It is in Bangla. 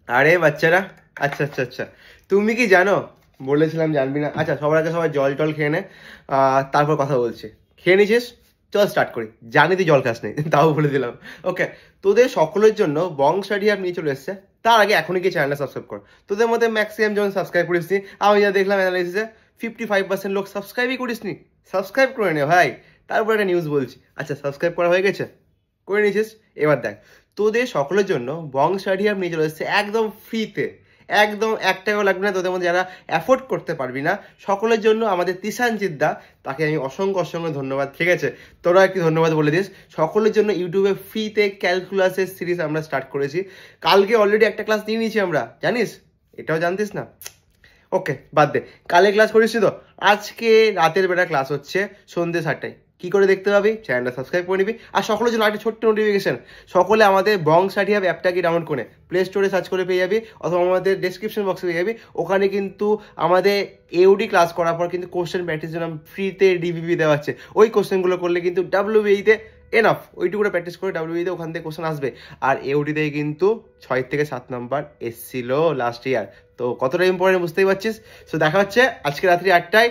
আরে বাচ্চারা, আচ্ছা আচ্ছা আচ্ছা, তুমি কি জানো? বলেছিলাম জানবি না। আচ্ছা, সবার আগে সবাই জল টল খেয়ে নে, তারপর কথা বলছি। খেয়ে নিছিস? চল স্টার্ট করি। জানি তুই জল খাস নেই, তাও বলে দিলাম। ওকে, তোদের সকলের জন্য বং স্টাডি অ্যাপ নিয়ে চলে এসছে। তার আগে এখনই কি চ্যানেলটা সাবস্ক্রাইব কর। তোদের মধ্যে ম্যাক্সিমাম যখন সাবস্ক্রাইব করিস নি, আমি যা দেখলাম অ্যানালাইসিসে 55% লোক সাবস্ক্রাইবই করিস নি। সাবস্ক্রাইব করে নে ভাই। তারপর একটা নিউজ বলছি। আচ্ছা, সাবস্ক্রাইব করা হয়ে গেছে? করে নিয়েছিস? এবার দেখ, তোদের সকলের জন্য বং স্টাডি অ্যাপ নিয়ে চলে এসেছে একদম ফ্রিতে। একদম 1 টাকাও লাগবে না। তোদের মধ্যে যারা অ্যাফোর্ড করতে পারবি না, সকলের জন্য আমাদের তিশানজিৎ দা, তাকে আমি অসংখ্য অসংখ্য ধন্যবাদ। ঠিক আছে, তোরা একটি ধন্যবাদ বলে দিস। সকলের জন্য ইউটিউবে ফ্রিতে ক্যালকুলাসের সিরিজ আমরা স্টার্ট করেছি। কালকে অলরেডি একটা ক্লাস নিয়ে নিয়েছি আমরা, জানিস? এটাও জানতিস না? ওকে, বাদ দে। কালে ক্লাস করিস তো? আজকে রাতের বেলা ক্লাস হচ্ছে সন্ধ্যে 7টায়। কি করে দেখতে পাবি? চ্যানেলটা সাবস্ক্রাইব করে নিবি। আর সকলের জন্য একটা ছোট্ট নোটিফিকেশন, সকলে আমাদের বং স্টাডি অ্যাপ অ্যাপটাকে ডাউনলোড করে প্লে স্টোরে সার্চ করে পেয়ে যাবি, অথবা আমাদের ডেসক্রিপশন বক্সে পেয়ে যাবি। ওখানে কিন্তু আমাদের এওডি ক্লাস করার পর কিন্তু কোশ্চেন প্র্যাকটিস জন্য ফ্রিতে ডিবিবি দেওয়া হচ্ছে। ওই কোশ্চেনগুলো করলে কিন্তু ডাব্লিউবিতে এনাফ, ওইটুকুটা প্র্যাকটিস করে ডাব্লিউবিতে ওখান থেকে কোশ্চেন আসবে। আর এওডিতে কিন্তু 6 থেকে 7 নাম্বার এসছিল লাস্ট ইয়ার। তো কতটা ইম্পর্টেন্ট বুঝতেই পারছিস। সো দেখা হচ্ছে আজকে রাত্রি 8টায়।